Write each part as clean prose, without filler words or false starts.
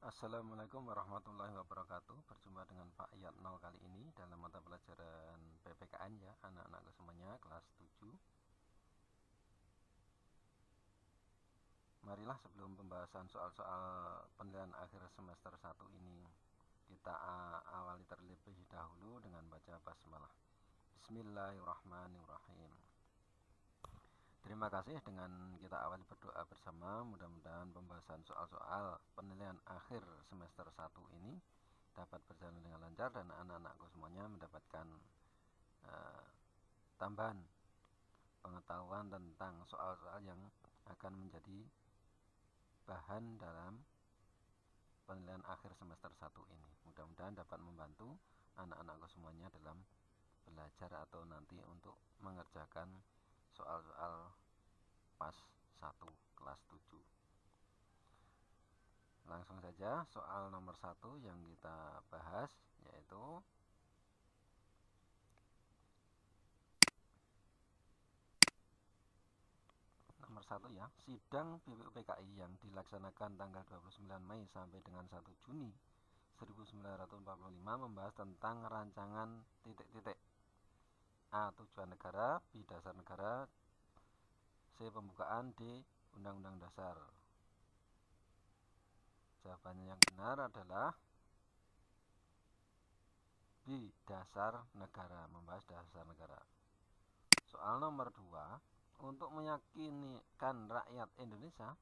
Assalamualaikum warahmatullahi wabarakatuh. Berjumpa dengan Pak Yatno kali ini dalam mata pelajaran PPKN ya, anak-anakku semuanya kelas 7. Marilah sebelum pembahasan soal-soal penilaian akhir semester 1 ini, kita awali terlebih dahulu dengan baca basmalah. Bismillahirrahmanirrahim. Terima kasih, dengan kita awali berdoa bersama. Mudah-mudahan pembahasan soal-soal penilaian akhir semester 1 ini dapat berjalan dengan lancar dan anak-anakku semuanya mendapatkan tambahan pengetahuan tentang soal-soal yang akan menjadi bahan dalam penilaian akhir semester 1 ini. Mudah-mudahan dapat membantu anak-anakku semuanya dalam belajar atau nanti untuk mengerjakan soal-soal pas 1 kelas 7. Langsung saja soal nomor 1 yang kita bahas, yaitu nomor 1 ya. Sidang BPUPKI yang dilaksanakan tanggal 29 Mei sampai dengan 1 Juni 1945 membahas tentang rancangan titik-titik: A. Tujuan negara, B. Dasar negara, C. Pembukaan, D. Undang-undang dasar. Jawabannya yang benar adalah B. Dasar negara, membahas dasar negara. Soal nomor 2, untuk meyakinkan rakyat Indonesia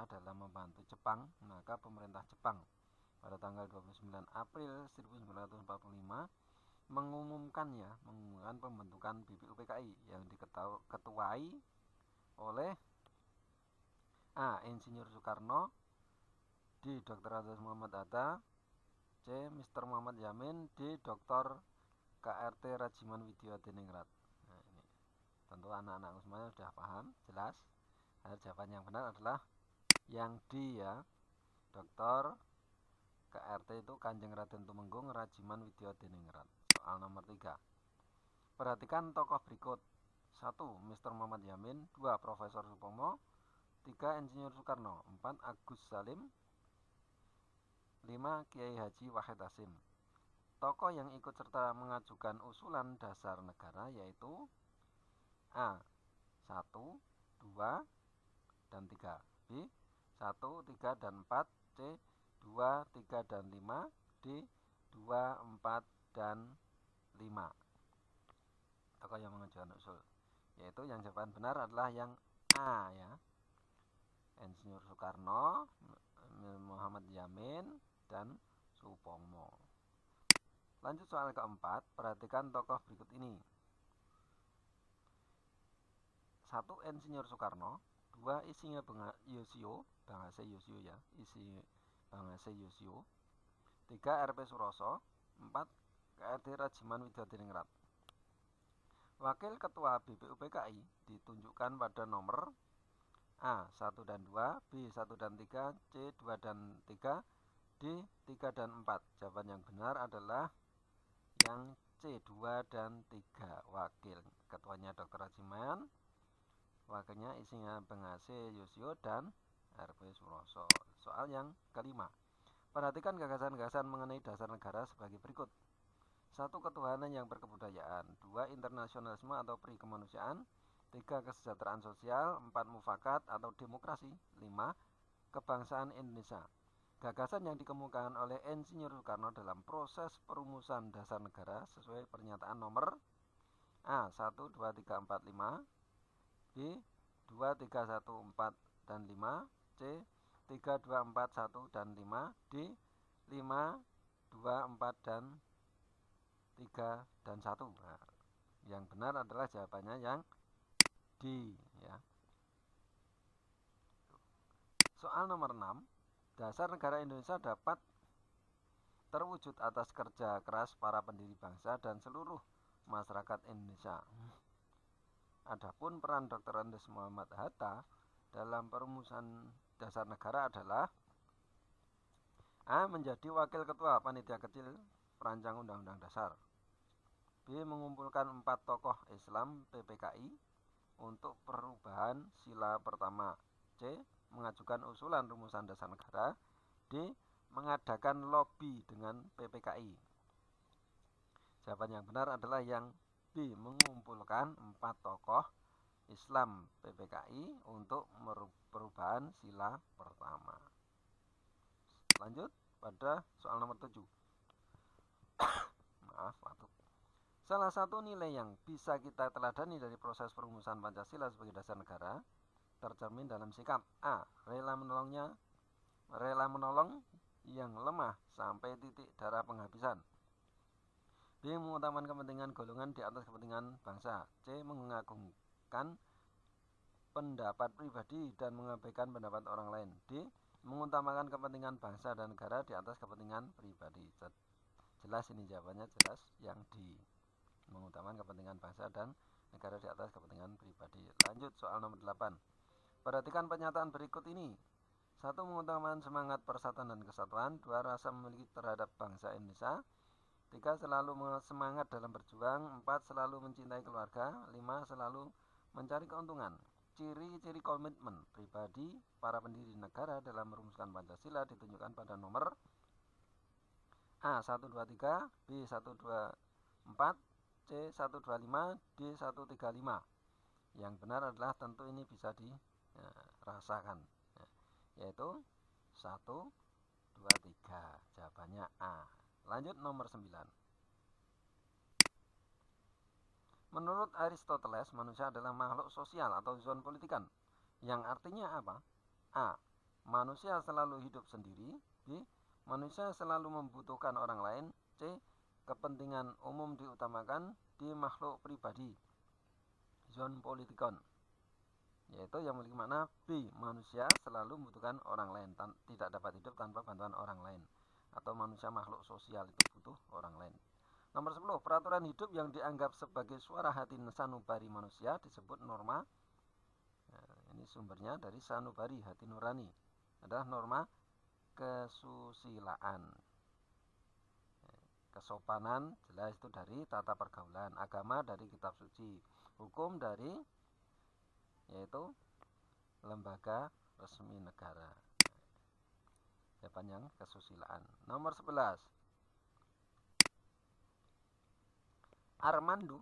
dalam membantu Jepang, maka pemerintah Jepang pada tanggal 29 April 1945 mengumumkan pembentukan BPUPKI yang diketuai oleh A. Insinyur Soekarno, D. Dr. Andes Muhammad Hatta, C. Mr. Muhammad Yamin, D. Dr. KRT Rajiman Widya-Diningrat. Nah, ini tentu anak-anak semuanya sudah paham, jelas. Jawaban yang benar adalah yang D ya, Dr. KRT itu Kanjeng Raden Tumenggung Rajiman Widya-Diningrat. Soal nomor 3, perhatikan tokoh berikut: 1. Mr. Muhammad Yamin, 2. Profesor Supomo, 3. Insinyur Soekarno, 4. Agus Salim, 5. Kiai Haji Wahid Hasim. Tokoh yang ikut serta mengajukan usulan dasar negara yaitu A. 1, 2, dan 3, B. 1, 3, dan 4, C. 2, 3, dan 5, D. 2, 4, dan 5. Tokoh yang mengajukan usul, yaitu yang jawaban benar adalah yang A ya, Insinyur Soekarno, Muhammad Yamin, dan Supomo. Lanjut soal keempat, perhatikan tokoh berikut ini: 1. Insinyur Soekarno, 2. Insinyur Yosio, Bangase Yosio ya, Bangase Yosio, 3. RP Suroso, 4. KRT Rajiman Widya-Diningrat. Wakil Ketua BPUPKI ditunjukkan pada nomor A. 1 dan 2, B. 1 dan 3, C. 2 dan 3, D. 3 dan 4. Jawaban yang benar adalah yang C. 2 dan 3. Wakil ketuanya Dr. Rajiman, wakilnya Insinyur Bangase Yosio dan RP Suroso. Soal yang kelima, perhatikan gagasan-gagasan mengenai dasar negara sebagai berikut: 1. Ketuhanan yang berkebudayaan, 2. Internasionalisme atau perikemanusiaan, 3. Kesejahteraan sosial, 4. Mufakat atau demokrasi, 5. Kebangsaan Indonesia. Gagasan yang dikemukakan oleh Insinyur Soekarno dalam proses perumusan dasar negara sesuai pernyataan nomor A. 1, 2, 3, 4, 5, B. 2, 3, 1, 4, dan 5, C. 3, 2, 4, 1, dan 5, D. 5, 2, 4, dan 3, dan 1. Nah, yang benar adalah jawabannya yang D ya. Soal nomor 6, dasar negara Indonesia dapat terwujud atas kerja keras para pendiri bangsa dan seluruh masyarakat Indonesia. Adapun peran Dr. Andes Muhammad Hatta dalam perumusan dasar negara adalah A. Menjadi wakil ketua panitia kecil perancang undang-undang dasar, B. Mengumpulkan 4 tokoh Islam PPKI untuk perubahan sila pertama, C. mengajukan usulan rumusan dasar negara. D. Mengadakan lobby dengan PPKI. Jawaban yang benar adalah yang B. Mengumpulkan 4 tokoh Islam PPKI untuk perubahan sila pertama. Lanjut pada soal nomor 7. Maaf, batuk. Salah satu nilai yang bisa kita teladani dari proses perumusan Pancasila sebagai dasar negara tercermin dalam sikap A. Rela menolong yang lemah sampai titik darah penghabisan. B. Mengutamakan kepentingan golongan di atas kepentingan bangsa. C. Mengagungkan pendapat pribadi dan mengabaikan pendapat orang lain. D. Mengutamakan kepentingan bangsa dan negara di atas kepentingan pribadi. Jelas ini jawabannya, jelas yang D. Mengutamakan kepentingan bangsa dan negara di atas kepentingan pribadi. Lanjut soal nomor 8. Perhatikan pernyataan berikut ini. 1. Mengutamakan semangat persatuan dan kesatuan. 2. Rasa memiliki terhadap bangsa Indonesia. 3. Selalu semangat dalam berjuang. 4. Selalu mencintai keluarga. 5. Selalu mencari keuntungan. Ciri-ciri komitmen pribadi para pendiri negara dalam merumuskan Pancasila ditunjukkan pada nomor A. 1, 2, 3, B. 1, 2, 4, C. 1, 2, 5, D. 1, 3, 5. Yang benar adalah tentu ini bisa dirasakan, yaitu 1, 2, 3. Jawabannya A. Lanjut nomor 9. Menurut Aristoteles, manusia adalah makhluk sosial atau zoonpolitikan. Yang artinya apa? A. Manusia selalu hidup sendiri. B. Manusia selalu membutuhkan orang lain. C. Kepentingan umum diutamakan. D. Makhluk pribadi, zoonpolitikon. Yaitu yang memiliki makna B. Manusia selalu membutuhkan orang lain, tidak dapat hidup tanpa bantuan orang lain. Atau manusia makhluk sosial itu butuh orang lain. Nomor 10. Peraturan hidup yang dianggap sebagai suara hati sanubari manusia disebut norma. Ini sumbernya dari sanubari, hati nurani. Adalah norma kesusilaan. Kesopanan jelas itu dari tata pergaulan. Agama dari kitab suci. Hukum dari yaitu lembaga resmi negara. Jawaban yang kesusilaan. Nomor 11. Armandun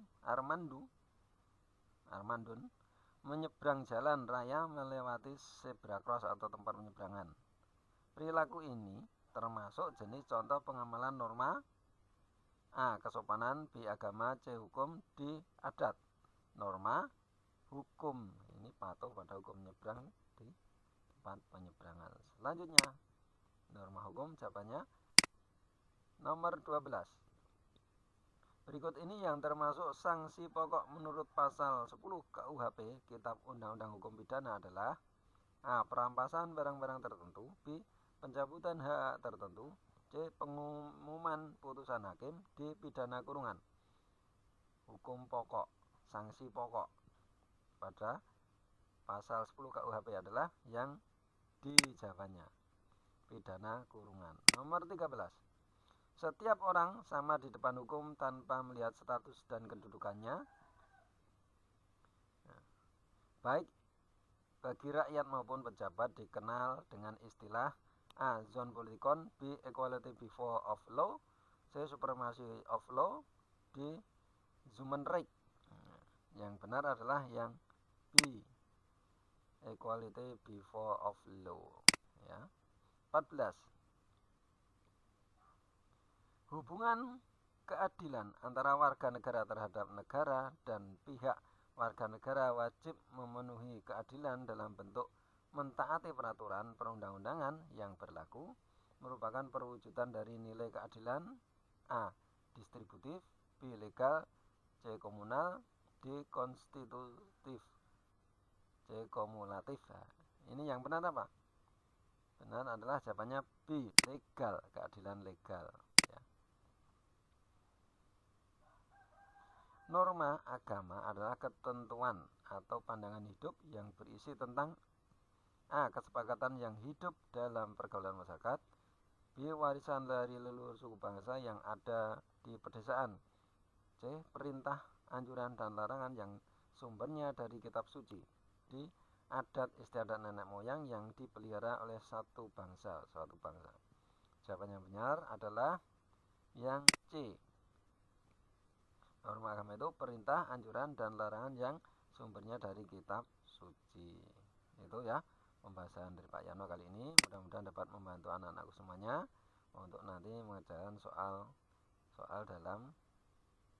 menyeberang jalan raya melewati zebra cross atau tempat penyeberangan. Perilaku ini termasuk jenis contoh pengamalan norma A. Kesopanan, B. Agama, C. Hukum, D. Adat. Norma hukum ini patuh pada hukum menyeberang di tempat penyeberangan. Selanjutnya norma hukum, jawabannya nomor 12. Berikut ini yang termasuk sanksi pokok menurut pasal 10 KUHP Kitab Undang-Undang Hukum Pidana adalah A. Perampasan barang-barang tertentu. B. Pencabutan hak tertentu. C. Pengumuman putusan hakim. D. Pidana kurungan. Hukum pokok, sanksi pokok pada pasal 10 KUHP adalah yang D jawabannya, pidana kurungan. Nomor 13. Setiap orang sama di depan hukum tanpa melihat status dan kedudukannya, baik bagi rakyat maupun pejabat, dikenal dengan istilah A. Zoonpolitikon, B. Equality before of law, C. Supremacy of law, D. Human right. Yang benar adalah yang B. Equality before of law. Ya. 14. Hubungan keadilan antara warga negara terhadap negara dan pihak warga negara wajib memenuhi keadilan dalam bentuk mentaati peraturan perundang-undangan yang berlaku, merupakan perwujudan dari nilai keadilan A. Distributif, B. Legal, C. Komunal, D. Konstitutif, C. Kumulatif. Nah, ini yang benar apa? Benar adalah jawabannya B. Legal, keadilan legal. Ya. Norma agama adalah ketentuan atau pandangan hidup yang berisi tentang A. Kesepakatan yang hidup dalam pergaulan masyarakat. B. Warisan dari leluhur suku bangsa yang ada di pedesaan. C. Perintah, anjuran, dan larangan yang sumbernya dari kitab suci. D. adat istiadat nenek moyang yang dipelihara oleh suatu bangsa. Jawaban yang benar adalah yang C. Norma agama itu perintah, anjuran, dan larangan yang sumbernya dari kitab suci. Itu ya pembahasan dari Pak Yano kali ini. Mudah-mudahan dapat membantu anak-anakku semuanya untuk nanti mengerjakan soal dalam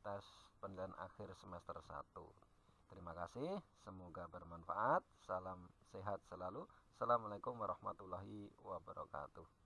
tes penilaian akhir semester 1. Terima kasih, semoga bermanfaat. Salam sehat selalu. Assalamualaikum warahmatullahi wabarakatuh.